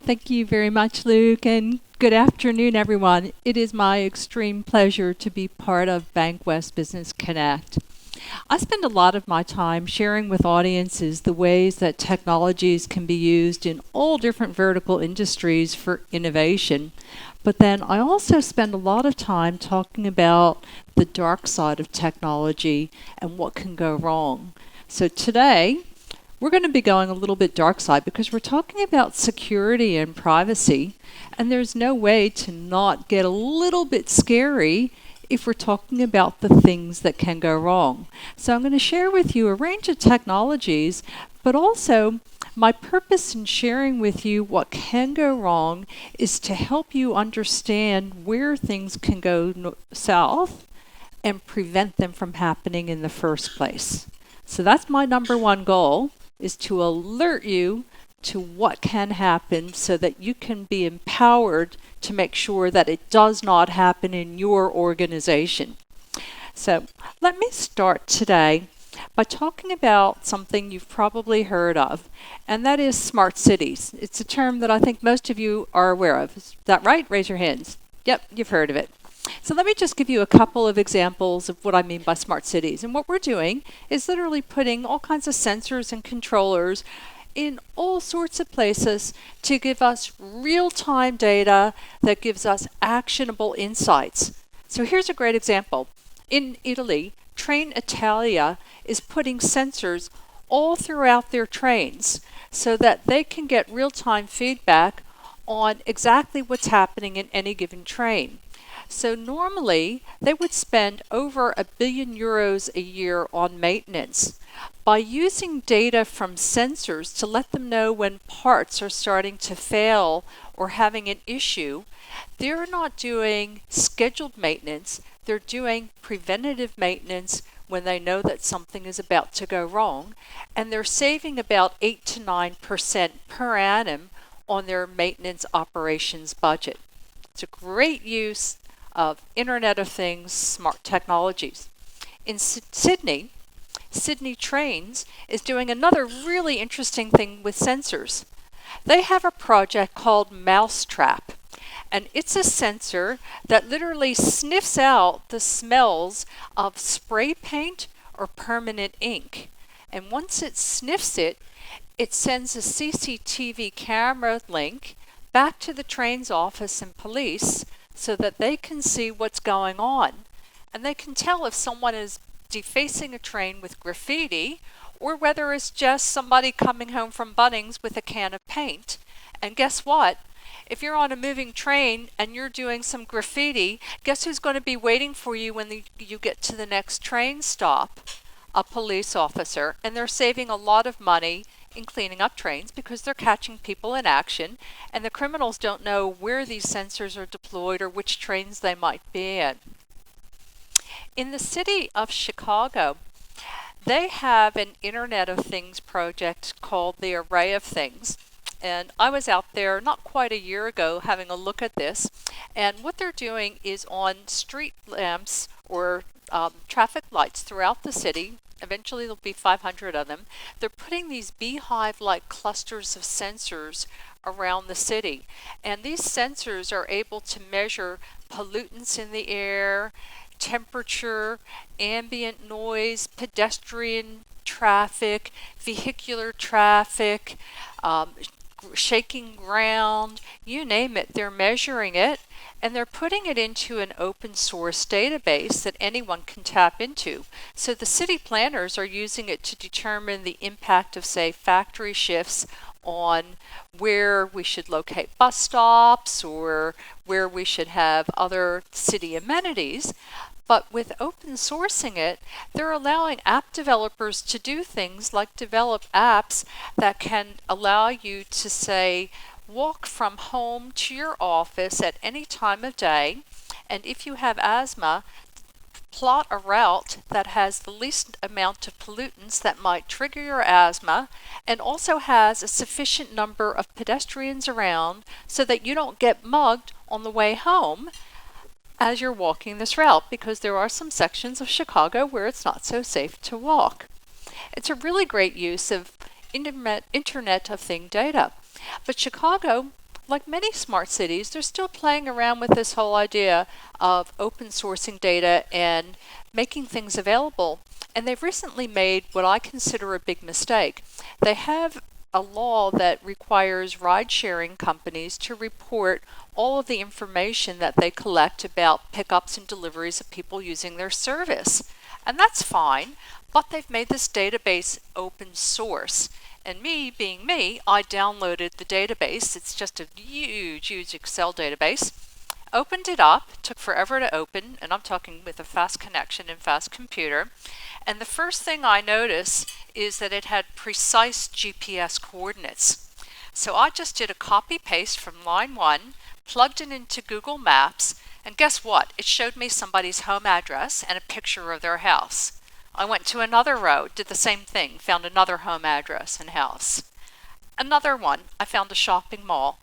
Thank you very much, Luke, and good afternoon, everyone. It is my extreme pleasure to be part of BankWest Business Connect. I spend a lot of my time sharing with audiences the ways that technologies can be used in all different vertical industries for innovation. But then I also spend a lot of time talking about the dark side of technology and what can go wrong. So today, we're going to be going a little bit dark side because we're talking about security and privacy, and there's no way to not get a little bit scary if we're talking about the things that can go wrong. So I'm going to share with you a range of technologies, but also my purpose in sharing with you what can go wrong is to help you understand where things can go south and prevent them from happening in the first place. So that's my number one goal, is to alert you to what can happen so that you can be empowered to make sure that it does not happen in your organization. So let me start today by talking about something you've probably heard of, and that is smart cities. It's a term that I think most of you are aware of. Is that right? Raise your hands. Yep, you've heard of it. So let me just give you a couple of examples of what I mean by smart cities. And what we're doing is literally putting all kinds of sensors and controllers in all sorts of places to give us real-time data that gives us actionable insights. So here's a great example. In Italy, Train Italia is putting sensors all throughout their trains so that they can get real-time feedback on exactly what's happening in any given train. So normally, they would spend over €1 billion a year on maintenance. By using data from sensors to let them know when parts are starting to fail or having an issue, they're not doing scheduled maintenance, they're doing preventative maintenance when they know that something is about to go wrong, and they're saving about 8 to 9% per annum on their maintenance operations budget. It's a great use of Internet of Things, smart technologies. In Sydney Trains is doing another really interesting thing with sensors. They have a project called Mousetrap, and it's a sensor that literally sniffs out the smells of spray paint or permanent ink. And once it sniffs it, it sends a CCTV camera link back to the train's office and police so that they can see what's going on. And they can tell if someone is defacing a train with graffiti or whether it's just somebody coming home from Bunnings with a can of paint. And guess what? If you're on a moving train and you're doing some graffiti, guess who's going to be waiting for you when you get to the next train stop? A police officer. And they're saving a lot of money in cleaning up trains because they're catching people in action, and the criminals don't know where these sensors are deployed or which trains they might be in. In the city of Chicago, they have an Internet of Things project called the Array of Things. And I was out there not quite a year ago having a look at this, and what they're doing is on street lamps or traffic lights throughout the city. Eventually there'll be 500 of them. They're putting these beehive-like clusters of sensors around the city. And these sensors are able to measure pollutants in the air, temperature, ambient noise, pedestrian traffic, vehicular traffic, shaking ground, you name it, they're measuring it, and they're putting it into an open source database that anyone can tap into. So the city planners are using it to determine the impact of, say, factory shifts on where we should locate bus stops or where we should have other city amenities. But with open sourcing it, they're allowing app developers to do things like develop apps that can allow you to, say, walk from home to your office at any time of day, and if you have asthma, plot a route that has the least amount of pollutants that might trigger your asthma, and also has a sufficient number of pedestrians around so that you don't get mugged on the way home as you're walking this route, because there are some sections of Chicago where it's not so safe to walk. It's a really great use of Internet of Things data. But Chicago like many smart cities, they're still playing around with this whole idea of open sourcing data and making things available. And they've recently made what I consider a big mistake. They have a law that requires ride-sharing companies to report all of the information that they collect about pickups and deliveries of people using their service. And that's fine, but they've made this database open source. And me, being me, I downloaded the database. It's just a huge, huge Excel database. Opened it up, took forever to open, and I'm talking with a fast connection and fast computer. And the first thing I notice is that it had precise GPS coordinates. So I just did a copy paste from line 1, plugged it into Google Maps, and guess what? It showed me somebody's home address and a picture of their house. I went to another row, did the same thing, found another home address and house. Another one, I found a shopping mall.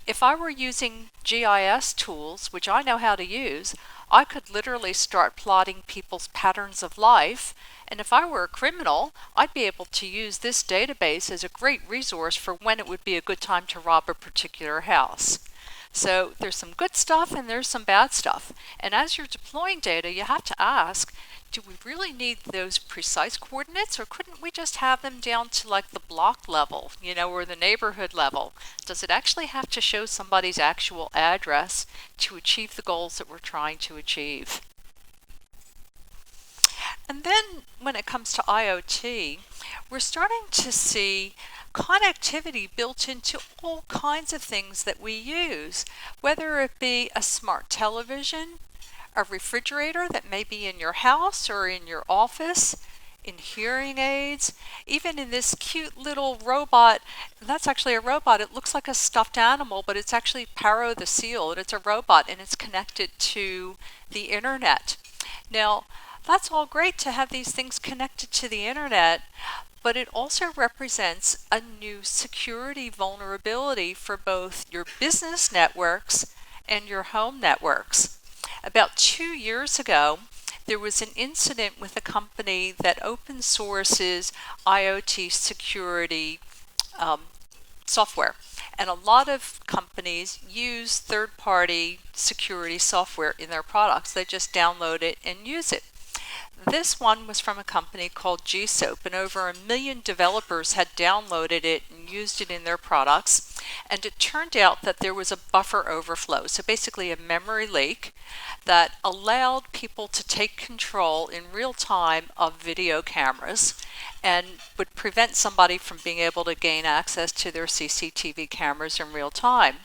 If I were using GIS tools, which I know how to use, I could literally start plotting people's patterns of life. And if I were a criminal, I'd be able to use this database as a great resource for when it would be a good time to rob a particular house. So there's some good stuff and there's some bad stuff. And as you're deploying data, you have to ask, do we really need those precise coordinates, or couldn't we just have them down to like the block level, or the neighborhood level? Does it actually have to show somebody's actual address to achieve the goals that we're trying to achieve? And then when it comes to IoT, we're starting to see connectivity built into all kinds of things that we use, whether it be a smart television, a refrigerator that may be in your house or in your office, in hearing aids, even in this cute little robot. That's actually a robot. It looks like a stuffed animal, but it's actually Paro the seal, and it's a robot, and it's connected to the internet. Now, that's all great to have these things connected to the internet, but it also represents a new security vulnerability for both your business networks and your home networks. About 2 years ago, there was an incident with a company that open sources IoT security software. And a lot of companies use third-party security software in their products. They just download it and use it. This one was from a company called GSoap, and over 1 million developers had downloaded it and used it in their products. And it turned out that there was a buffer overflow, so basically a memory leak that allowed people to take control in real time of video cameras and would prevent somebody from being able to gain access to their CCTV cameras in real time.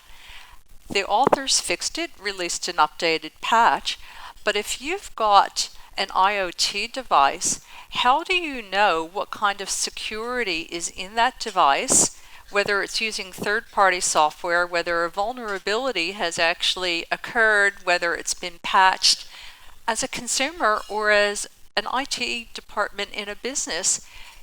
The authors fixed it, released an updated patch, but if you've got an IoT device, how do you know what kind of security is in that device, whether it's using third-party software, whether a vulnerability has actually occurred, whether it's been patched? As a consumer or as an IT department in a business,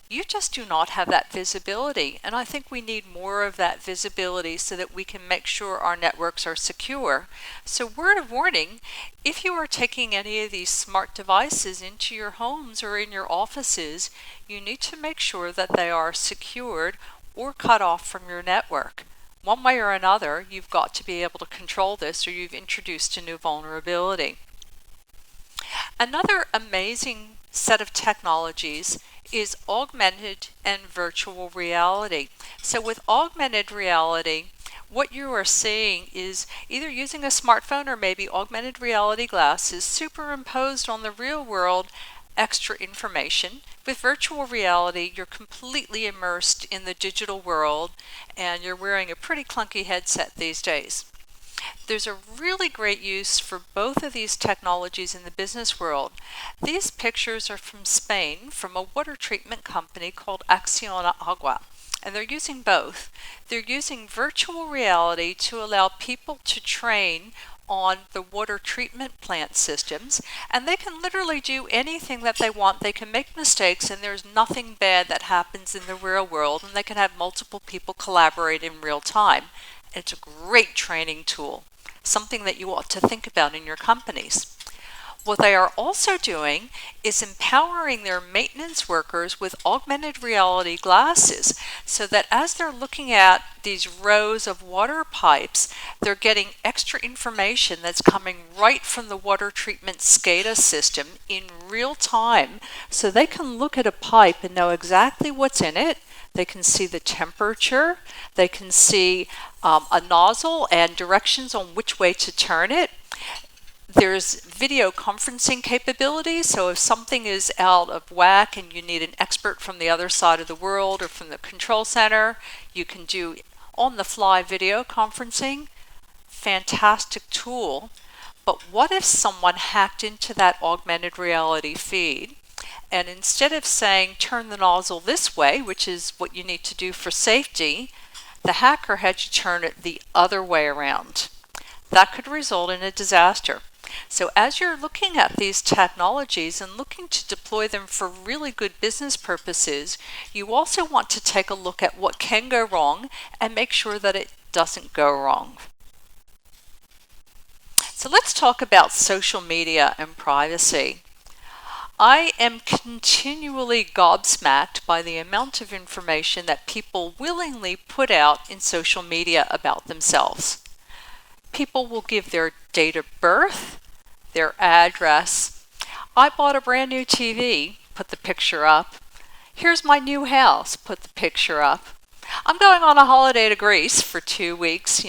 you just do not have that visibility. And I think we need more of that visibility so that we can make sure our networks are secure. So word of warning, if you are taking any of these smart devices into your homes or in your offices, you need to make sure that they are secured or cut off from your network. One way or another, you've got to be able to control this, or you've introduced a new vulnerability. Another amazing set of technologies is augmented and virtual reality. So with augmented reality, what you are seeing is either using a smartphone or maybe augmented reality glasses superimposed on the real world extra information. With virtual reality, you're completely immersed in the digital world and you're wearing a pretty clunky headset these days. There's a really great use for both of these technologies in the business world. These pictures are from Spain, from a water treatment company called Acciona Agua, and they're using both. They're using virtual reality to allow people to train on the water treatment plant systems, and they can literally do anything that they want. They can make mistakes, and there's nothing bad that happens in the real world, and they can have multiple people collaborate in real time. It's a great training tool, something that you ought to think about in your companies. What they are also doing is empowering their maintenance workers with augmented reality glasses so that as they're looking at these rows of water pipes, they're getting extra information that's coming right from the water treatment SCADA system in real time, so they can look at a pipe and know exactly what's in it. They can see the temperature, they can see a nozzle and directions on which way to turn it. There's video conferencing capabilities, so if something is out of whack and you need an expert from the other side of the world or from the control center, you can do on-the-fly video conferencing. Fantastic tool. But what if someone hacked into that augmented reality feed, and instead of saying turn the nozzle this way, which is what you need to do for safety, the hacker had you turn it the other way around? That could result in a disaster. So as you're looking at these technologies and looking to deploy them for really good business purposes, you also want to take a look at what can go wrong and make sure that it doesn't go wrong. So let's talk about social media and privacy. I am continually gobsmacked by the amount of information that people willingly put out in social media about themselves. People will give their date of birth, their address. I bought a brand new TV, put the picture up. Here's my new house, put the picture up. I'm going on a holiday to Greece for 2 weeks,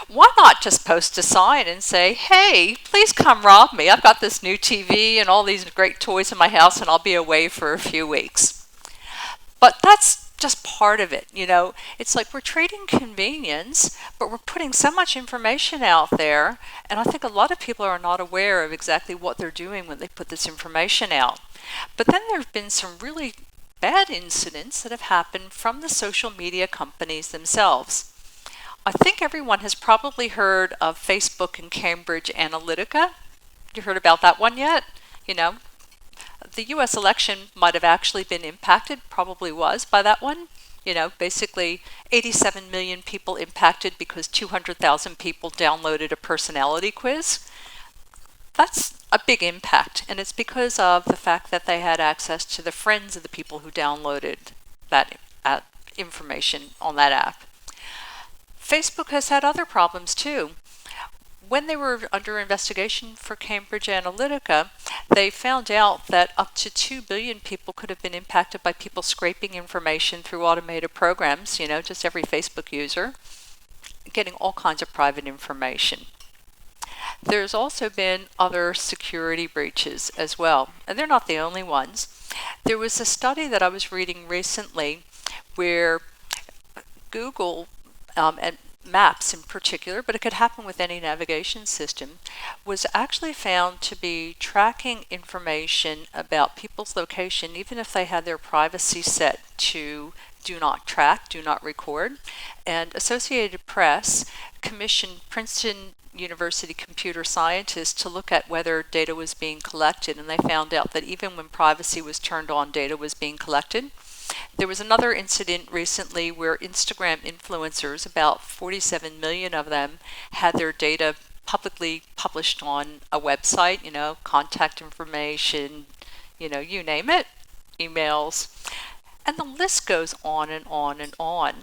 Why not just post a sign and say, hey, please come rob me. I've got this new TV and all these great toys in my house and I'll be away for a few weeks. But that's just part of it, It's like we're trading convenience, but we're putting so much information out there, and I think a lot of people are not aware of exactly what they're doing when they put this information out. But then there have been some really bad incidents that have happened from the social media companies themselves. I think everyone has probably heard of Facebook and Cambridge Analytica. You heard about that one yet? The US election might have actually been impacted, probably was, by that one. Basically 87 million people impacted because 200,000 people downloaded a personality quiz. That's a big impact, and it's because of the fact that they had access to the friends of the people who downloaded that information on that app. Facebook has had other problems too. When they were under investigation for Cambridge Analytica, they found out that up to 2 billion people could have been impacted by people scraping information through automated programs, just every Facebook user, getting all kinds of private information. There's also been other security breaches as well, and they're not the only ones. There was a study that I was reading recently where Google and Maps in particular, but it could happen with any navigation system, was actually found to be tracking information about people's location, even if they had their privacy set to do not track, do not record. And Associated Press commissioned Princeton University computer scientists to look at whether data was being collected, and they found out that even when privacy was turned on, data was being collected. There was another incident recently where Instagram influencers, about 47 million of them, had their data publicly published on a website, contact information, you name it, emails, and the list goes on and on and on.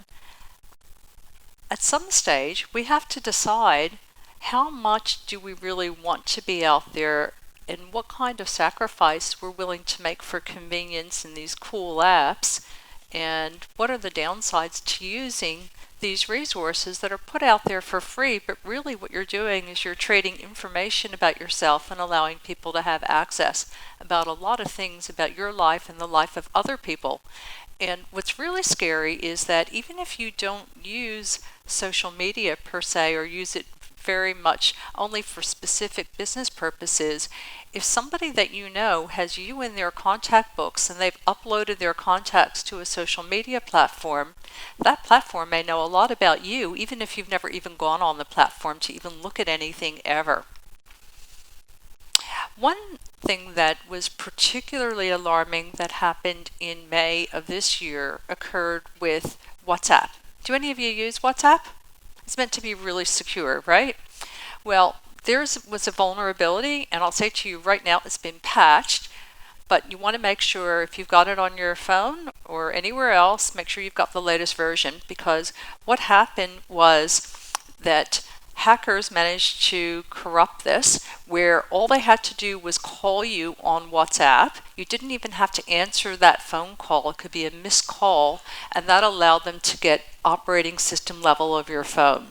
At some stage, we have to decide how much do we really want to be out there and what kind of sacrifice we're willing to make for convenience in these cool apps, and what are the downsides to using these resources that are put out there for free, but really what you're doing is you're trading information about yourself and allowing people to have access about a lot of things about your life and the life of other people. And what's really scary is that even if you don't use social media per se, or use it very much only for specific business purposes, if somebody that you know has you in their contact books and they've uploaded their contacts to a social media platform, that platform may know a lot about you, even if you've never even gone on the platform to even look at anything ever. One thing that was particularly alarming that happened in May of this year occurred with WhatsApp. Do any of you use WhatsApp? It's meant to be really secure, right? Well, there was a vulnerability, and I'll say to you right now, it's been patched, but you want to make sure if you've got it on your phone or anywhere else, make sure you've got the latest version, because what happened was that hackers managed to corrupt this, where all they had to do was call you on WhatsApp. You didn't even have to answer that phone call. It could be a missed call, and that allowed them to get operating system level of your phone.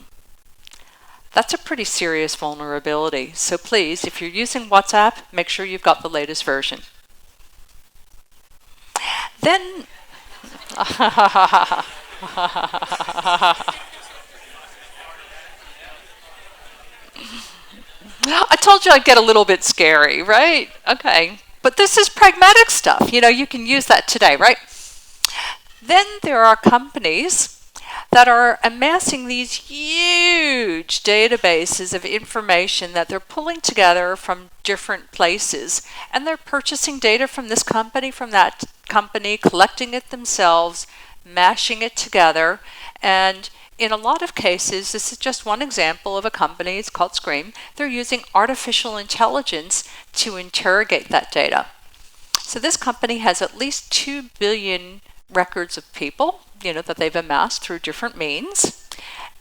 That's a pretty serious vulnerability. So please, if you're using WhatsApp, make sure you've got the latest version. Then I told you I'd get a little bit scary, right? Okay. But this is pragmatic stuff. You know, you can use that today, right? Then there are companies that are amassing these huge databases of information that they're pulling together from different places. And they're purchasing data from this company, from that company, collecting it themselves, mashing it together. And in a lot of cases, this is just one example of a company, it's called Scream. They're using artificial intelligence to interrogate that data. So this company has at least 2 billion records of people, that they've amassed through different means.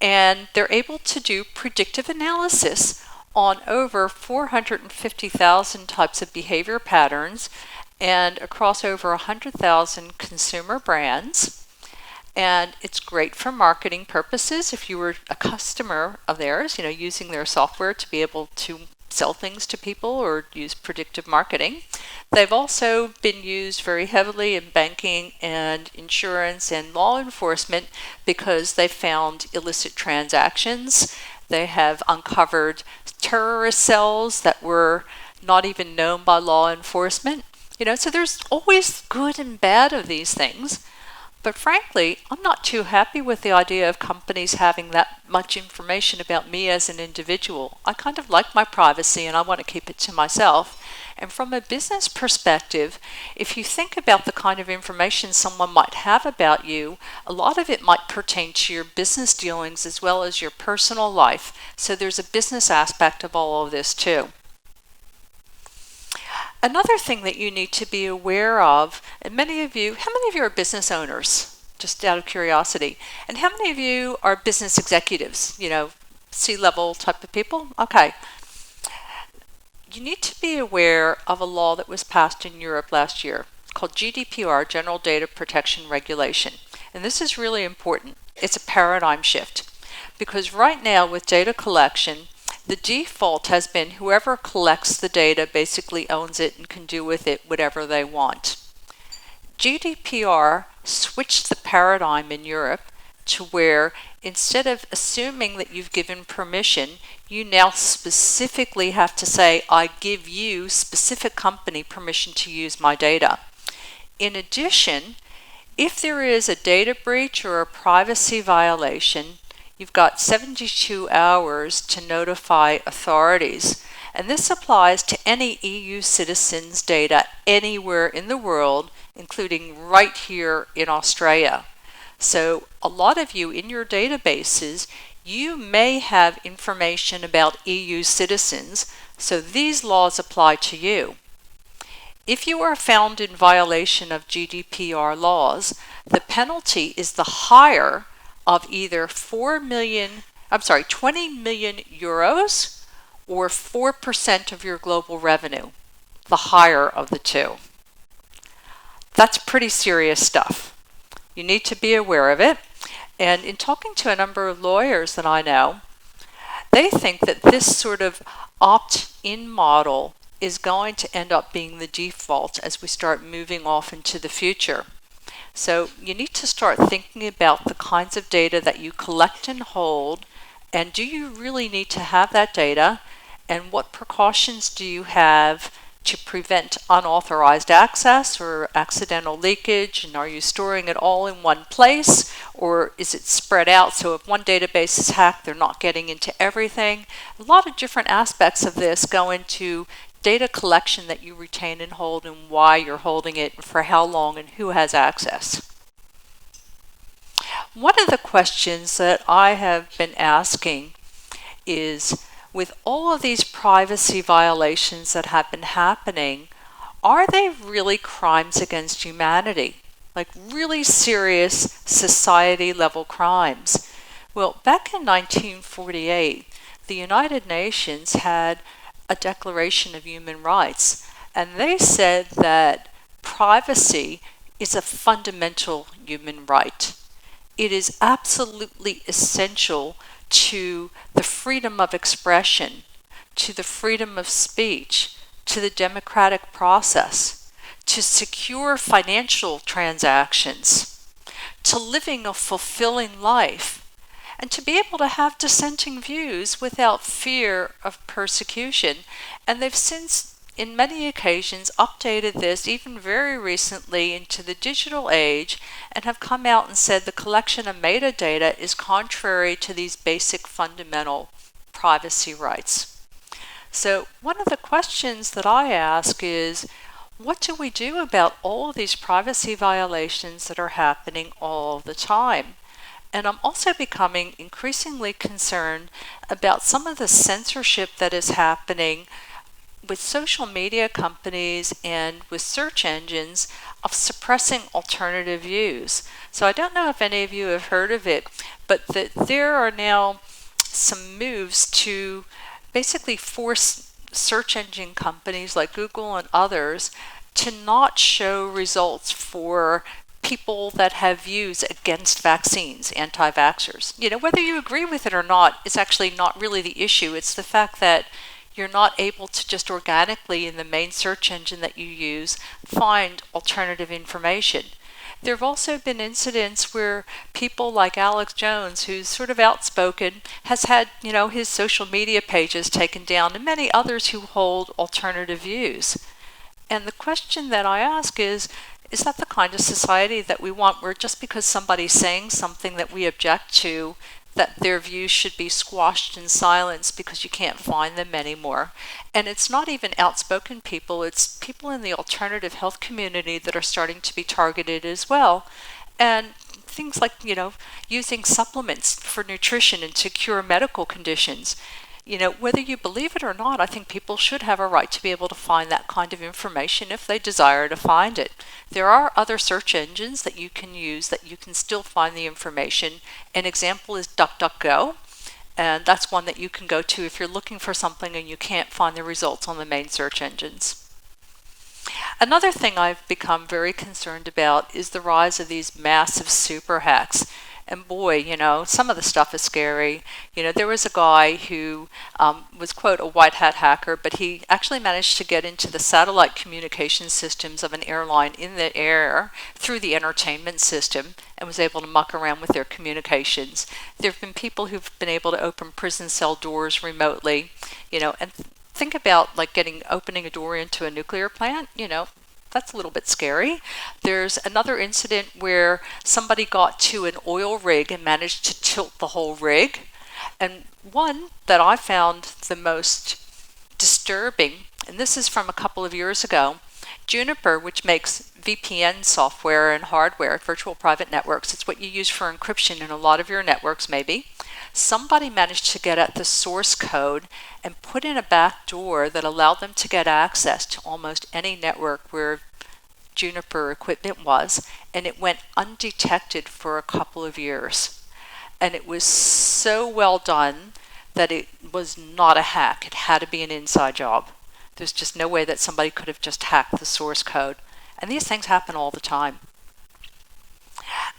And they're able to do predictive analysis on over 450,000 types of behavior patterns and across over 100,000 consumer brands. And it's great for marketing purposes if you were a customer of theirs, using their software to be able to sell things to people or use predictive marketing. They've also been used very heavily in banking and insurance and law enforcement because they found illicit transactions. They have uncovered terrorist cells that were not even known by law enforcement. So there's always good and bad of these things. But frankly, I'm not too happy with the idea of companies having that much information about me as an individual. I kind of like my privacy and I want to keep it to myself. And from a business perspective, if you think about the kind of information someone might have about you, a lot of it might pertain to your business dealings as well as your personal life. So there's a business aspect of all of this too. Another thing that you need to be aware of, and how many of you are business owners, just out of curiosity? And how many of you are business executives, C-level type of people? Okay. You need to be aware of a law that was passed in Europe last year called GDPR, General Data Protection Regulation. And this is really important. It's a paradigm shift because right now with data collection, the default has been whoever collects the data basically owns it and can do with it whatever they want. GDPR switched the paradigm in Europe to where instead of assuming that you've given permission, you now specifically have to say, I give you, specific company, permission to use my data. In addition, if there is a data breach or a privacy violation, you've got 72 hours to notify authorities. And this applies to any EU citizen's data anywhere in the world, including right here in Australia. So a lot of you in your databases, you may have information about EU citizens, so these laws apply to you. If you are found in violation of GDPR laws, the penalty is the higher of either 20 million euros or 4% of your global revenue, the higher of the two. That's pretty serious stuff. You need to be aware of it. And in talking to a number of lawyers that I know, they think that this sort of opt-in model is going to end up being the default as we start moving off into the future. So you need to start thinking about the kinds of data that you collect and hold, and do you really need to have that data, and what precautions do you have to prevent unauthorized access or accidental leakage, and are you storing it all in one place, or is it spread out so if one database is hacked, they're not getting into everything? A lot of different aspects of this go into data collection that you retain and hold and why you're holding it and for how long and who has access. One of the questions that I have been asking is, with all of these privacy violations that have been happening, are they really crimes against humanity? Like really serious society level crimes? Well, back in 1948, the United Nations had a Declaration of Human Rights, and they said that privacy is a fundamental human right. It is absolutely essential to the freedom of expression, to the freedom of speech, to the democratic process, to secure financial transactions, to living a fulfilling life, and to be able to have dissenting views without fear of persecution. And they've since, in many occasions, updated this, even very recently, into the digital age, and have come out and said the collection of metadata is contrary to these basic fundamental privacy rights. So one of the questions that I ask is, what do we do about all of these privacy violations that are happening all the time? And I'm also becoming increasingly concerned about some of the censorship that is happening with social media companies and with search engines of suppressing alternative views. So I don't know if any of you have heard of it, but there are now some moves to basically force search engine companies like Google and others to not show results for people that have views against vaccines, anti-vaxxers. You know, whether you agree with it or not is actually not really the issue. It's the fact that you're not able to just organically in the main search engine that you use find alternative information. There have also been incidents where people like Alex Jones, who's sort of outspoken, has had, his social media pages taken down, and many others who hold alternative views. And the question that I ask is that the kind of society that we want, where just because somebody's saying something that we object to, that their views should be squashed in silence because you can't find them anymore? And it's not even outspoken people, it's people in the alternative health community that are starting to be targeted as well. And things like, using supplements for nutrition and to cure medical conditions. Whether you believe it or not, I think people should have a right to be able to find that kind of information if they desire to find it. There are other search engines that you can use that you can still find the information. An example is DuckDuckGo, and that's one that you can go to if you're looking for something and you can't find the results on the main search engines. Another thing I've become very concerned about is the rise of these massive super hacks. And boy, some of the stuff is scary. There was a guy who was, quote, a white hat hacker, but he actually managed to get into the satellite communication systems of an airline in the air through the entertainment system and was able to muck around with their communications. There have been people who've been able to open prison cell doors remotely, and think about like opening a door into a nuclear plant, that's a little bit scary. There's another incident where somebody got to an oil rig and managed to tilt the whole rig. And one that I found the most disturbing, and this is from a couple of years ago, Juniper, which makes VPN software and hardware, virtual private networks, it's what you use for encryption in a lot of your networks maybe. Somebody managed to get at the source code and put in a back door that allowed them to get access to almost any network where Juniper equipment was, and it went undetected for a couple of years. And it was so well done that it was not a hack. It had to be an inside job. There's just no way that somebody could have just hacked the source code. And these things happen all the time.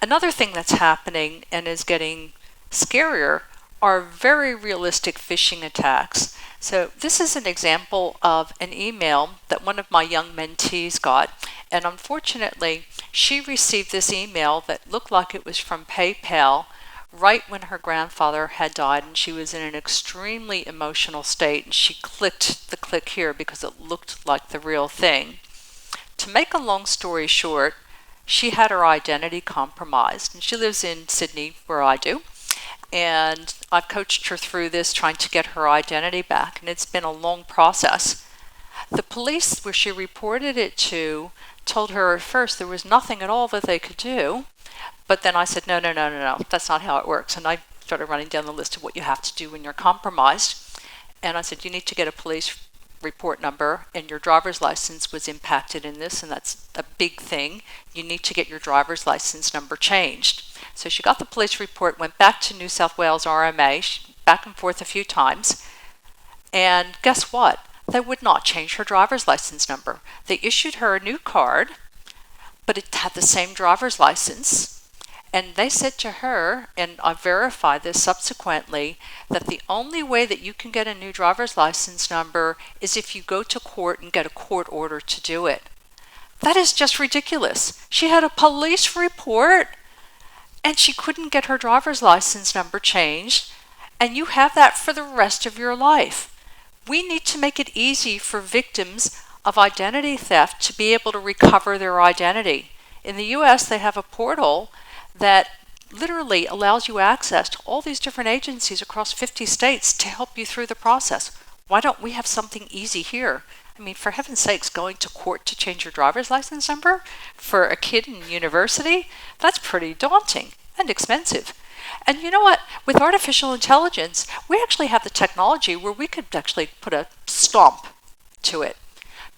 Another thing that's happening and is getting scarier are very realistic phishing attacks. So this is an example of an email that one of my young mentees got, and unfortunately she received this email that looked like it was from PayPal right when her grandfather had died, and she was in an extremely emotional state, and she clicked the click here because it looked like the real thing. To make a long story short, she had her identity compromised, and she lives in Sydney where I do. And I've coached her through this, trying to get her identity back, and it's been a long process. The police, where she reported it to, told her at first there was nothing at all that they could do, but then I said, no, that's not how it works. And I started running down the list of what you have to do when you're compromised. and I said, you need to get a police report number, and your driver's license was impacted in this, and that's a big thing. You need to get your driver's license number changed. So she got the police report, went back to New South Wales RMA, back and forth a few times, and guess what? They would not change her driver's license number. They issued her a new card, but it had the same driver's license. And they said to her, and I verified this subsequently, that the only way that you can get a new driver's license number is if you go to court and get a court order to do it. That is just ridiculous. She had a police report and she couldn't get her driver's license number changed, and you have that for the rest of your life. We need to make it easy for victims of identity theft to be able to recover their identity. In the US, they have a portal that literally allows you access to all these different agencies across 50 states to help you through the process. Why don't we have something easy here? I mean, for heaven's sakes, going to court to change your driver's license number for a kid in university, that's pretty daunting and expensive. And you know what? With artificial intelligence, we actually have the technology where we could actually put a stomp to it.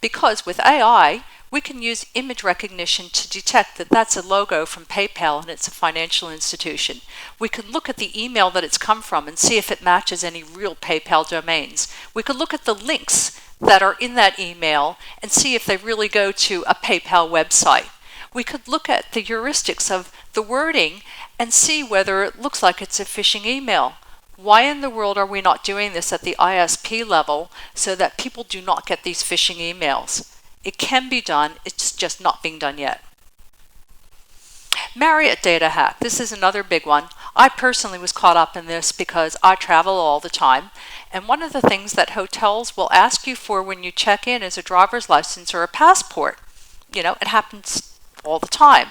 Because with AI, we can use image recognition to detect that that's a logo from PayPal and it's a financial institution. We can look at the email that it's come from and see if it matches any real PayPal domains. We could look at the links that are in that email and see if they really go to a PayPal website. We could look at the heuristics of the wording and see whether it looks like it's a phishing email. Why in the world are we not doing this at the ISP level so that people do not get these phishing emails? It can be done, it's just not being done yet. Marriott data hack. This is another big one. I personally was caught up in this because I travel all the time. And one of the things that hotels will ask you for when you check in is a driver's license or a passport. You know, it happens all the time.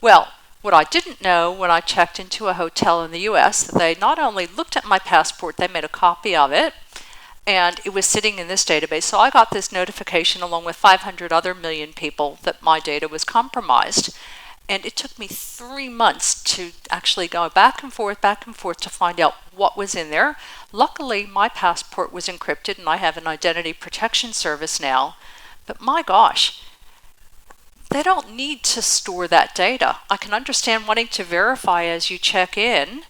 Well, what I didn't know when I checked into a hotel in the US, that they not only looked at my passport, they made a copy of it, and it was sitting in this database. So I got this notification along with 500 other million people that my data was compromised. And it took me 3 months to actually go back and forth to find out what was in there. Luckily, my passport was encrypted and I have an identity protection service now. But my gosh, they don't need to store that data. I can understand wanting to verify as you check in,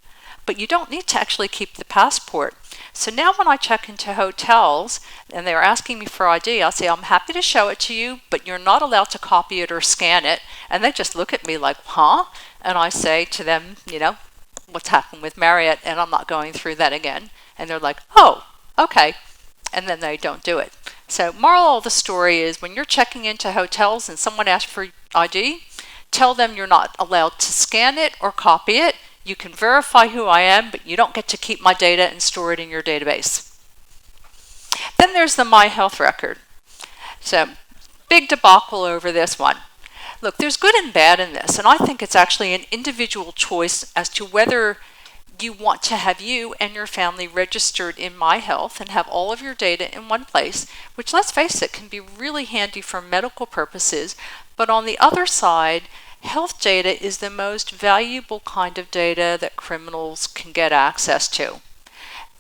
but you don't need to actually keep the passport. So now when I check into hotels and they're asking me for ID, I'll say, I'm happy to show it to you, but you're not allowed to copy it or scan it. And they just look at me like, huh? And I say to them, you know, what's happened with Marriott, and I'm not going through that again. And they're like, oh, okay. And then they don't do it. So moral of the story is when you're checking into hotels and someone asks for ID, tell them you're not allowed to scan it or copy it. You can verify who I am, but you don't get to keep my data and store it in your database. Then there's the My Health record. So big debacle over this one. Look, there's good and bad in this, and I think it's actually an individual choice as to whether you want to have you and your family registered in My Health and have all of your data in one place, which, let's face it, can be really handy for medical purposes. But on the other side, health data is the most valuable kind of data that criminals can get access to.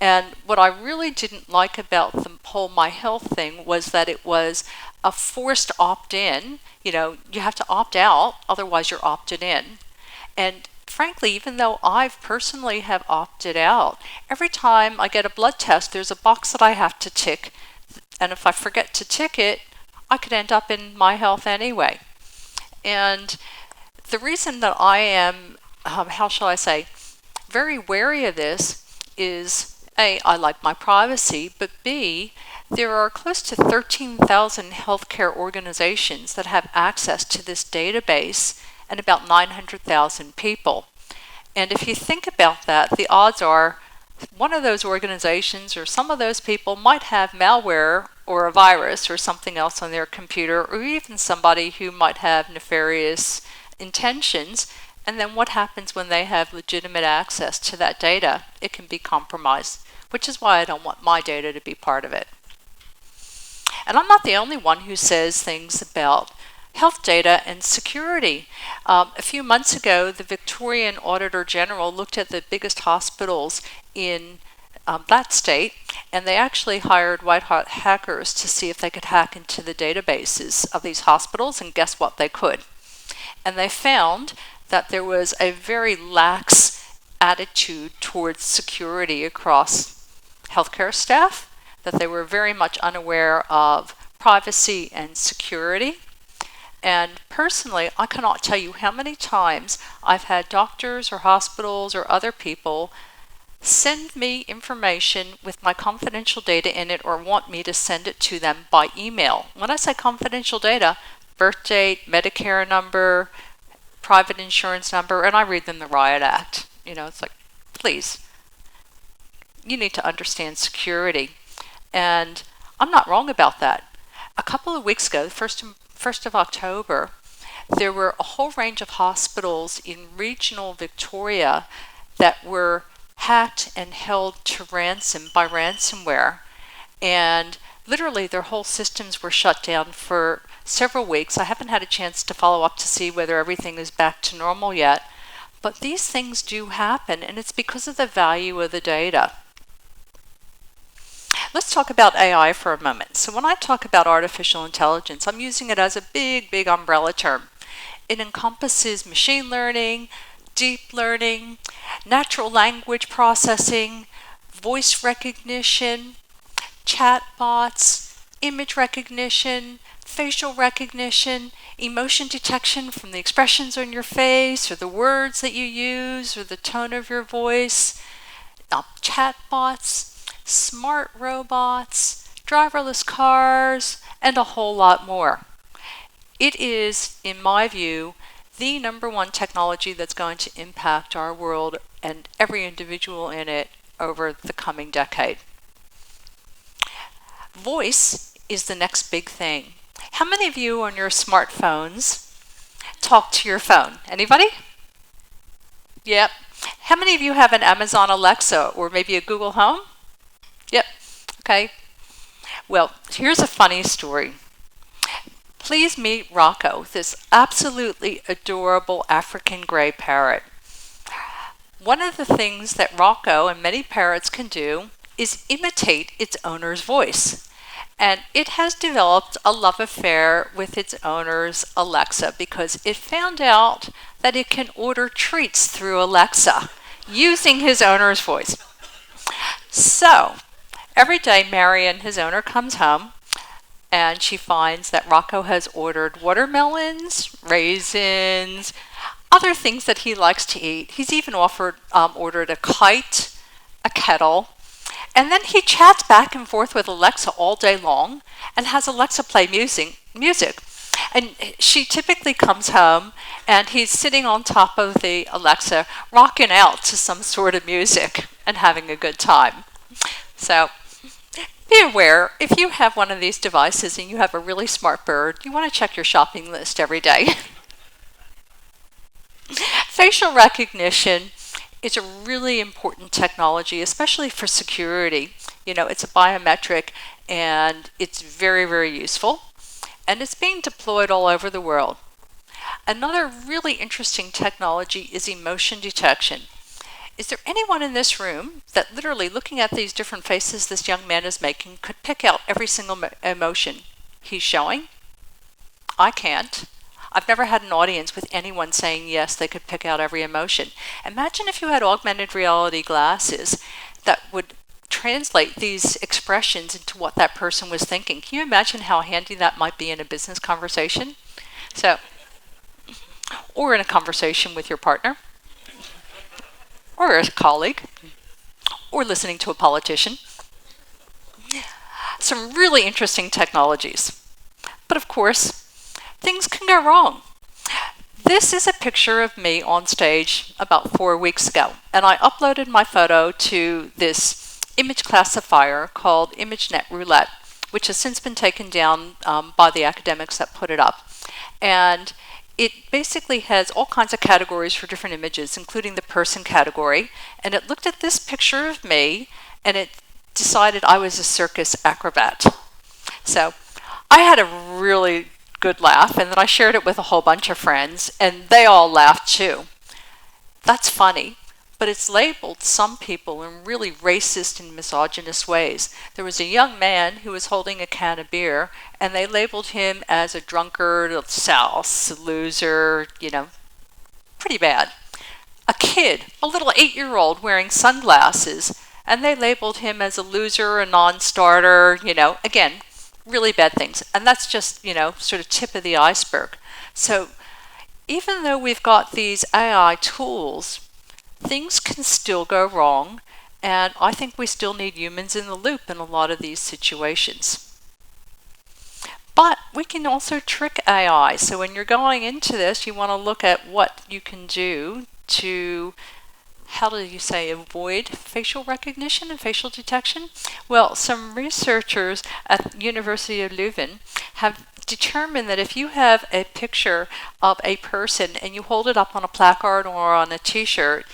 And what I really didn't like about the whole My Health thing was that it was a forced opt-in. You know, you have to opt out, otherwise you're opted in. And frankly, even though I've personally have opted out, every time I get a blood test, there's a box that I have to tick. And if I forget to tick it, I could end up in My Health anyway. And the reason that I am, how shall I say, very wary of this is, A, I like my privacy, but B, there are close to 13,000 healthcare organizations that have access to this database and about 900,000 people. And if you think about that, the odds are one of those organizations or some of those people might have malware or a virus or something else on their computer, or even somebody who might have nefarious intentions. And then what happens when they have legitimate access to that data? It can be compromised, which is why I don't want my data to be part of it. And I'm not the only one who says things about health data and security. A few months ago, the Victorian Auditor General looked at the biggest hospitals in that state, and they actually hired white-hot hackers to see if they could hack into the databases of these hospitals, and guess what? They could. And they found that there was a very lax attitude towards security across healthcare staff, that they were very much unaware of privacy and security. And personally, I cannot tell you how many times I've had doctors or hospitals or other people send me information with my confidential data in it, or want me to send it to them by email. When I say confidential data, birth date, Medicare number, private insurance number, and I read them the Riot Act. It's like, please, you need to understand security. And I'm not wrong about that. A couple of weeks ago, 1st of October, there were a whole range of hospitals in regional Victoria that were hacked and held to ransom by ransomware. And literally their whole systems were shut down for several weeks. I haven't had a chance to follow up to see whether everything is back to normal yet. But these things do happen, and it's because of the value of the data. Let's talk about AI for a moment. So when I talk about artificial intelligence, I'm using it as a big, big umbrella term. It encompasses machine learning, deep learning, natural language processing, voice recognition, chatbots, image recognition, facial recognition, emotion detection from the expressions on your face or the words that you use or the tone of your voice, chatbots, smart robots, driverless cars, and a whole lot more. It is, in my view, the number one technology that's going to impact our world and every individual in it over the coming decade. Voice is the next big thing. How many of you on your smartphones talk to your phone? Anybody? Yep. How many of you have an Amazon Alexa or maybe a Google Home? Yep. Okay. Well, here's a funny story. Please meet Rocco, this absolutely adorable African gray parrot. One of the things that Rocco and many parrots can do is imitate its owner's voice. And it has developed a love affair with its owner's Alexa because it found out that it can order treats through Alexa using his owner's voice. So, every day Marion, his owner, comes home and she finds that Rocco has ordered watermelons, raisins, other things that he likes to eat. He's even ordered a kite, a kettle, and then he chats back and forth with Alexa all day long and has Alexa play music. And she typically comes home and he's sitting on top of the Alexa rocking out to some sort of music and having a good time. So be aware, if you have one of these devices and you have a really smart bird, you want to check your shopping list every day. Facial recognition is a really important technology, especially for security. It's a biometric and it's very, very useful. And it's being deployed all over the world. Another really interesting technology is emotion detection. Is there anyone in this room that literally, looking at these different faces this young man is making, could pick out every single emotion he's showing? I can't. I've never had an audience with anyone saying yes, they could pick out every emotion. Imagine if you had augmented reality glasses that would translate these expressions into what that person was thinking. Can you imagine how handy that might be in a business conversation? Or in a conversation with your partner, or a colleague, or listening to a politician. Some really interesting technologies. But of course, things can go wrong. This is a picture of me on stage about 4 weeks ago, and I uploaded my photo to this image classifier called Imagenet Roulette, which has since been taken down by the academics that put it up. And it basically has all kinds of categories for different images, including the person category. And it looked at this picture of me, and it decided I was a circus acrobat. So I had a really good laugh, and then I shared it with a whole bunch of friends, and they all laughed too. That's funny. but it's labeled some people in really racist and misogynist ways. There was a young man who was holding a can of beer, and they labeled him as a drunkard, a souse, a loser, pretty bad. A kid, a little 8-year-old wearing sunglasses, and they labeled him as a loser, a non-starter, again, really bad things. And that's just, sort of tip of the iceberg. So even though we've got these AI tools, things can still go wrong, and I think we still need humans in the loop in a lot of these situations. But we can also trick AI. So when you're going into this, you want to look at what you can do to, avoid facial recognition and facial detection? Well, some researchers at the University of Leuven have determined that if you have a picture of a person and you hold it up on a placard or on a t-shirt,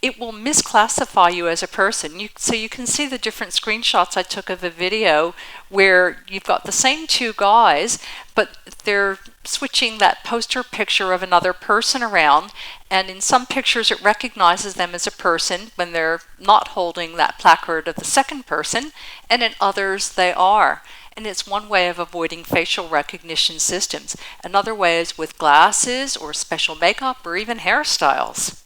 it will misclassify you as a person. So you can see the different screenshots I took of a video where you've got the same two guys, but they're switching that poster picture of another person around, and in some pictures it recognizes them as a person when they're not holding that placard of the second person, and in others they are. And it's one way of avoiding facial recognition systems. Another way is with glasses or special makeup or even hairstyles.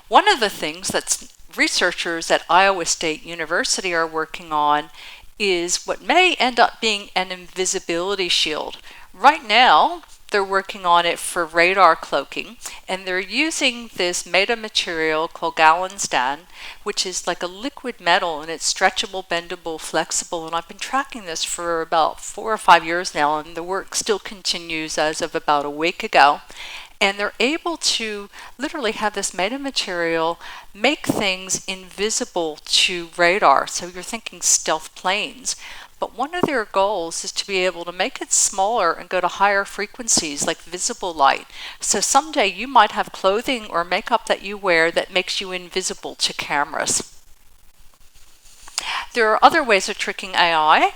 One of the things that researchers at Iowa State University are working on is what may end up being an invisibility shield. Right now, they're working on it for radar cloaking, and they're using this metamaterial called galvanistan, which is like a liquid metal, and it's stretchable, bendable, flexible, and I've been tracking this for about 4 or 5 years now, and the work still continues as of about a week ago. And they're able to literally have this metamaterial make things invisible to radar. So you're thinking stealth planes. But one of their goals is to be able to make it smaller and go to higher frequencies like visible light. So someday you might have clothing or makeup that you wear that makes you invisible to cameras. There are other ways of tricking AI.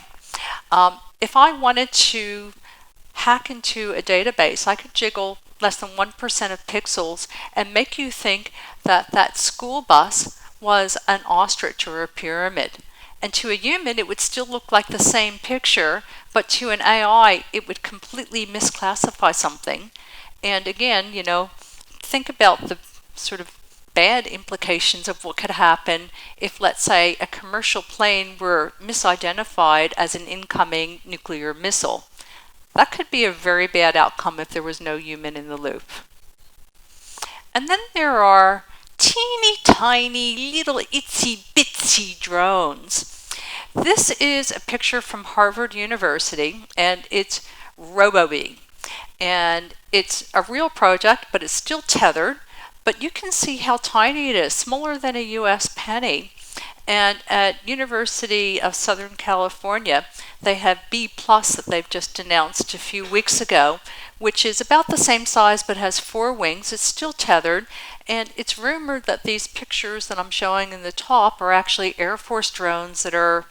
If I wanted to hack into a database, I could jiggle less than 1% of pixels and make you think that that school bus was an ostrich or a pyramid. And to a human, it would still look like the same picture, but to an AI, it would completely misclassify something. And again, think about the sort of bad implications of what could happen if, let's say, a commercial plane were misidentified as an incoming nuclear missile. That could be a very bad outcome if there was no human in the loop. And then there are teeny tiny little itsy bitsy drones. This is a picture from Harvard University, and it's RoboBee. And it's a real project, but it's still tethered. But you can see how tiny it is, smaller than a US penny. And at University of Southern California, they have B+ that they've just announced a few weeks ago, which is about the same size but has 4 wings. It's still tethered, and it's rumored that these pictures that I'm showing in the top are actually Air Force drones that are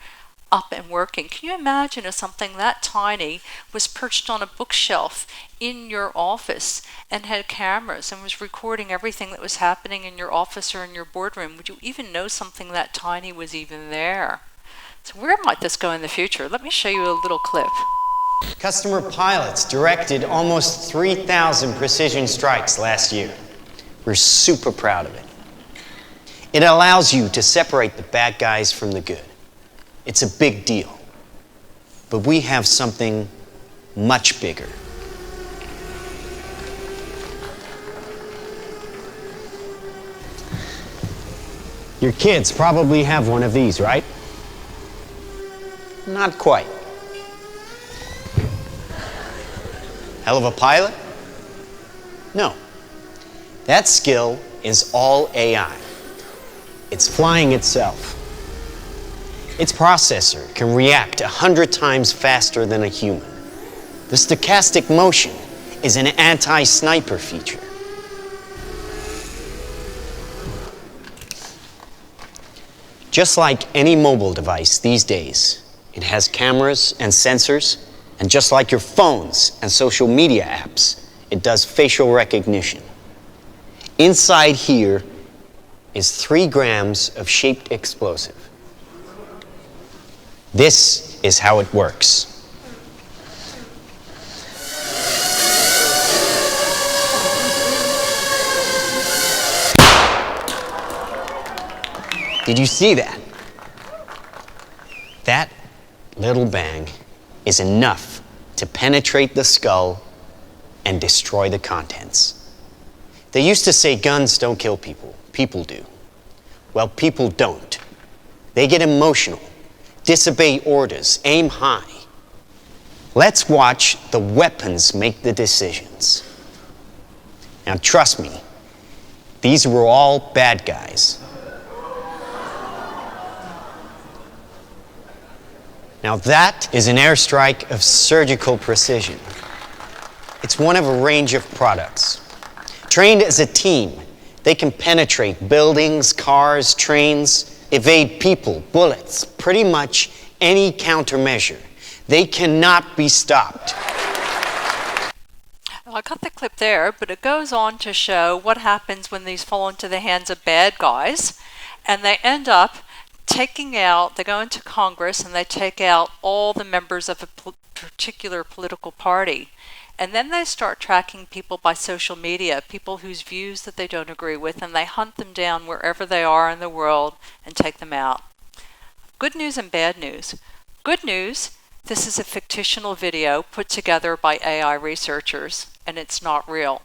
up and working. Can you imagine if something that tiny was perched on a bookshelf in your office and had cameras and was recording everything that was happening in your office or in your boardroom? Would you even know something that tiny was even there? So where might this go in the future? Let me show you a little clip. Customer pilots directed almost 3,000 precision strikes last year. We're super proud of it. It allows you to separate the bad guys from the good. It's a big deal. But we have something much bigger. Your kids probably have one of these, right? Not quite. Hell of a pilot? No. That skill is all AI. It's flying itself. Its processor can react 100 times faster than a human. The stochastic motion is an anti-sniper feature. Just like any mobile device these days, it has cameras and sensors, and just like your phones and social media apps, it does facial recognition. Inside here is 3 grams of shaped explosive. This is how it works. Did you see that? That little bang is enough to penetrate the skull and destroy the contents. They used to say guns don't kill people. People do. Well, people don't. They get emotional, disobey orders, aim high. Let's watch the weapons make the decisions. Now, trust me, these were all bad guys. Now that is an airstrike of surgical precision. It's one of a range of products. Trained as a team, they can penetrate buildings, cars, trains, evade people, bullets, pretty much any countermeasure. They cannot be stopped. Well, I cut the clip there, but it goes on to show what happens when these fall into the hands of bad guys, and they end up they go into Congress and they take out all the members of a particular political party. And then they start tracking people by social media, people whose views that they don't agree with, and they hunt them down wherever they are in the world and take them out. Good news and bad news. Good news, this is a fictional video put together by AI researchers, and it's not real.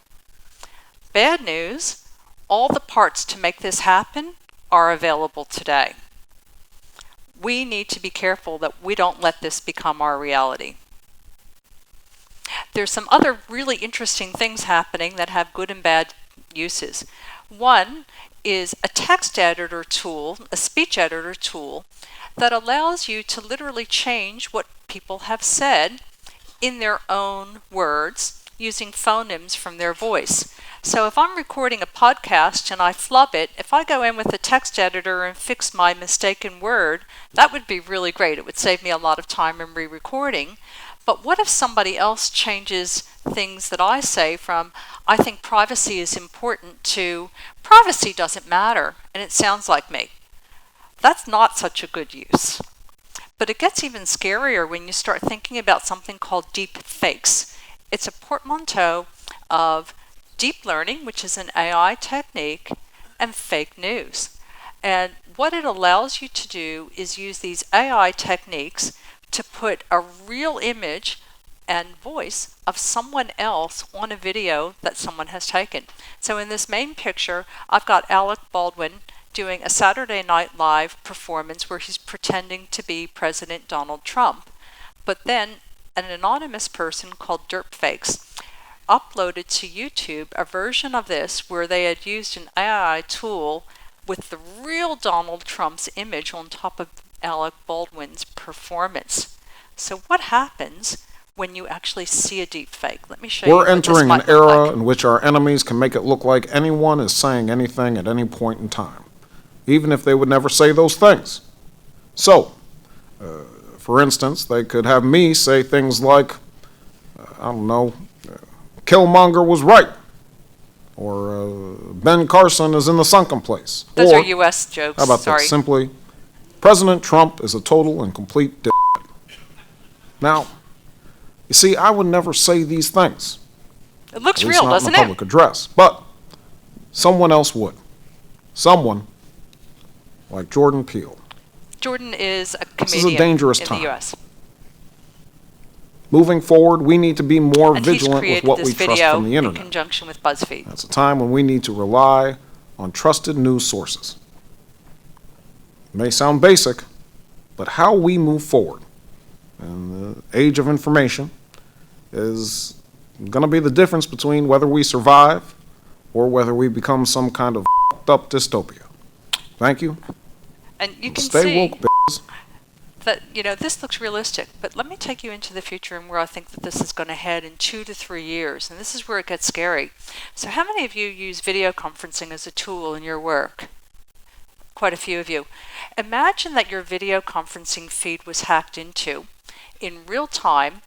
Bad news, all the parts to make this happen are available today. We need to be careful that we don't let this become our reality. There's some other really interesting things happening that have good and bad uses. One is a text editor tool, a speech editor tool, that allows you to literally change what people have said in their own words using phonemes from their voice. So if I'm recording a podcast and I flub it, if I go in with a text editor and fix my mistaken word, that would be really great. It would save me a lot of time in re-recording. But what if somebody else changes things that I say from, I think privacy is important, to privacy doesn't matter, and it sounds like me? That's not such a good use. But it gets even scarier when you start thinking about something called deepfakes. It's a portmanteau of deep learning, which is an AI technique, and fake news. And what it allows you to do is use these AI techniques to put a real image and voice of someone else on a video that someone has taken. So in this main picture, I've got Alec Baldwin doing a Saturday Night Live performance where he's pretending to be President Donald Trump. But then an anonymous person called Deepfakes uploaded to YouTube a version of this where they had used an AI tool with the real Donald Trump's image on top of Alec Baldwin's performance. So what happens when you actually see a deepfake? Let me show you. We're entering an era in which our enemies can make it look like anyone is saying anything at any point in time, even if they would never say those things. So, for instance, they could have me say things like, Killmonger was right, or Ben Carson is in the sunken place. Those are U.S. jokes. How about this? Simply, President Trump is a total and complete dickhead. Now, you see, I would never say these things. It looks at least real, not doesn't in a public address, but someone else would. Someone like Jordan Peele. Jordan is a comedian This is a dangerous in time. the U.S. Moving forward, we need to be more And vigilant with what we trust from the in internet. conjunction with BuzzFeed. That's a time when we need to rely on trusted news sources. It may sound basic, but how we move forward in the age of information is going to be the difference between whether we survive or whether we become some kind of up dystopia. Thank you. And you can Stay see woke, bitches. that, this looks realistic, but let me take you into the future and where I think that this is going to head in 2 to 3 years, and this is where it gets scary. So how many of you use video conferencing as a tool in your work? Quite a few of you. Imagine that your video conferencing feed was hacked into in real time,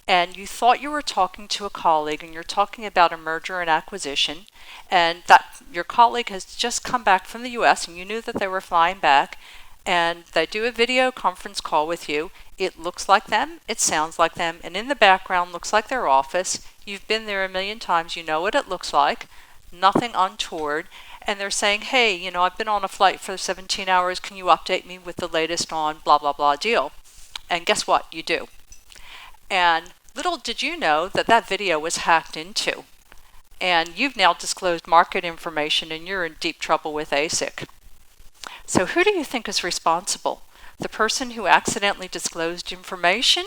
and you thought you were talking to a colleague and you're talking about a merger and acquisition, and that your colleague has just come back from the US and you knew that they were flying back, and they do a video conference call with you. It looks like them, it sounds like them, and in the background looks like their office. You've been there a million times, you know what it looks like, nothing untoward, and they're saying, hey, you know, I've been on a flight for 17 hours, can you update me with the latest on blah, blah, blah deal? And guess what? You do. And little did you know that that video was hacked into. And you've now disclosed market information and you're in deep trouble with ASIC. So who do you think is responsible? The person who accidentally disclosed information?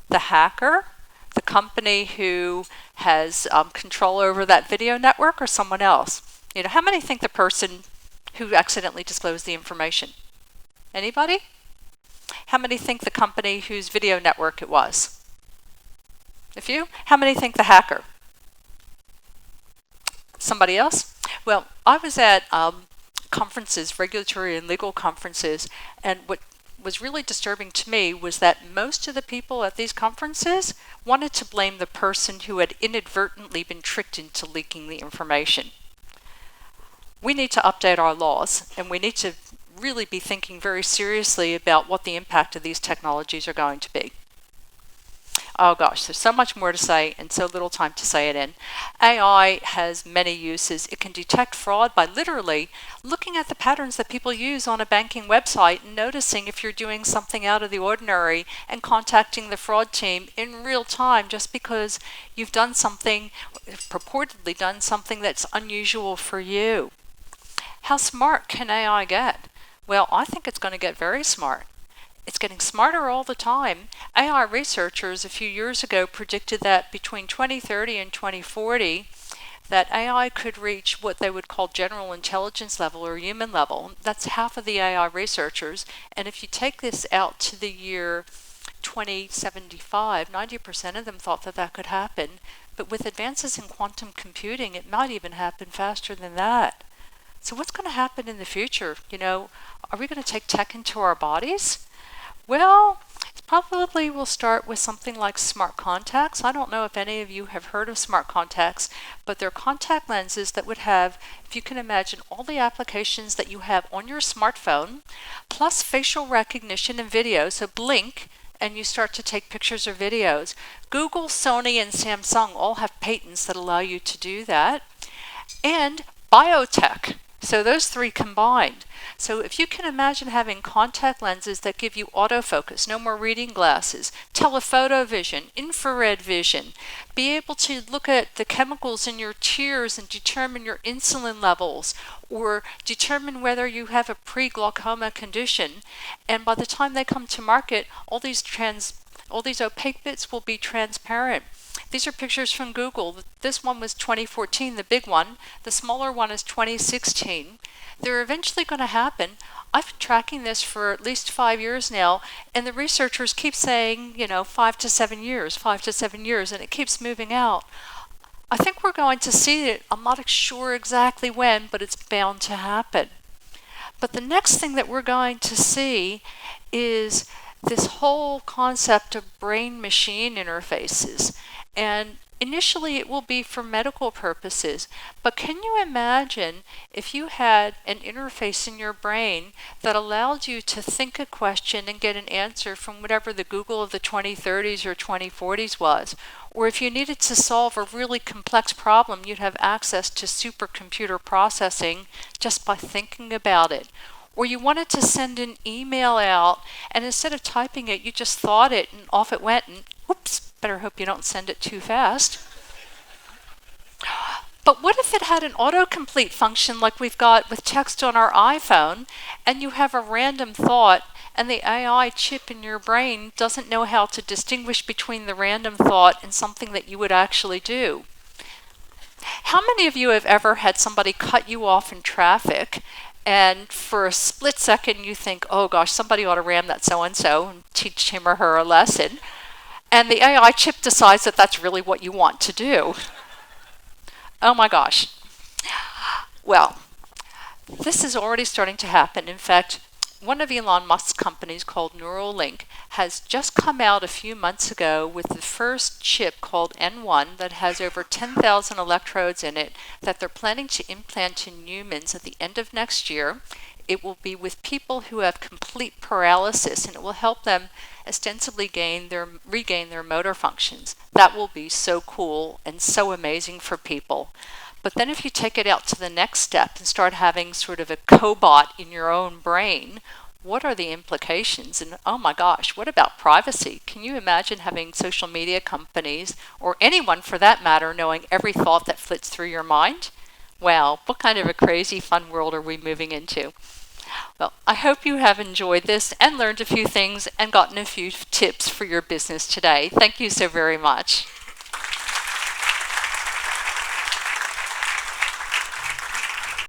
The hacker? The company who has control over that video network, or someone else? You know, how many think the person who accidentally disclosed the information? Anybody? How many think the company whose video network it was? A few? How many think the hacker? Somebody else? Well, I was at conferences, regulatory and legal conferences, and what was really disturbing to me was that most of the people at these conferences wanted to blame the person who had inadvertently been tricked into leaking the information. We need to update our laws, and we need to really be thinking very seriously about what the impact of these technologies are going to be. Oh gosh, there's so much more to say and so little time to say it in. AI has many uses. It can detect fraud by literally looking at the patterns that people use on a banking website and noticing if you're doing something out of the ordinary and contacting the fraud team in real time just because you've done something, purportedly done something that's unusual for you. How smart can AI get? Well, I think it's going to get very smart. It's getting smarter all the time. AI researchers a few years ago predicted that between 2030 and 2040, that AI could reach what they would call general intelligence level or human level. That's half of the AI researchers. And if you take this out to the year 2075, 90% of them thought that that could happen. But with advances in quantum computing, it might even happen faster than that. So what's going to happen in the future? You know, are we going to take tech into our bodies? Well, probably we'll start with something like smart contacts. I don't know if any of you have heard of smart contacts, but they're contact lenses that would have, if you can imagine, all the applications that you have on your smartphone, plus facial recognition and video. So blink, and you start to take pictures or videos. Google, Sony, and Samsung all have patents that allow you to do that. And biotech. So those three combined. So if you can imagine having contact lenses that give you autofocus, no more reading glasses, telephoto vision, infrared vision, be able to look at the chemicals in your tears and determine your insulin levels, or determine whether you have a pre-glaucoma condition, and by the time they come to market, all these opaque bits will be transparent. These are pictures from Google. This one was 2014, the big one. The smaller one is 2016. They're eventually going to happen. I've been tracking this for at least 5 years now, and the researchers keep saying, 5 to 7 years, 5 to 7 years, and it keeps moving out. I think we're going to see it. I'm not sure exactly when, but it's bound to happen. But the next thing that we're going to see is this whole concept of brain-machine interfaces. And initially it will be for medical purposes, but can you imagine if you had an interface in your brain that allowed you to think a question and get an answer from whatever the Google of the 2030s or 2040s was? Or if you needed to solve a really complex problem, you'd have access to supercomputer processing just by thinking about it. Or you wanted to send an email out, and instead of typing it, you just thought it, and off it went, and whoops, better hope you don't send it too fast. But what if it had an autocomplete function like we've got with text on our iPhone, and you have a random thought, and the AI chip in your brain doesn't know how to distinguish between the random thought and something that you would actually do? How many of you have ever had somebody cut you off in traffic, and for a split second you think, oh gosh, somebody ought to ram that so-and-so and teach him or her a lesson, and the AI chip decides that that's really what you want to do? Oh my gosh. Well, this is already starting to happen. In fact, one of Elon Musk's companies called Neuralink has just come out a few months ago with the first chip called N1 that has over 10,000 electrodes in it that they're planning to implant in humans at the end of next year. It will be with people who have complete paralysis, and it will help them ostensibly regain their motor functions. That will be so cool and so amazing for people. But then if you take it out to the next step and start having sort of a cobot in your own brain, what are the implications? And oh my gosh, what about privacy? Can you imagine having social media companies, or anyone for that matter, knowing every thought that flits through your mind? Wow, what kind of a crazy fun world are we moving into? Well, I hope you have enjoyed this and learned a few things and gotten a few tips for your business today. Thank you so very much.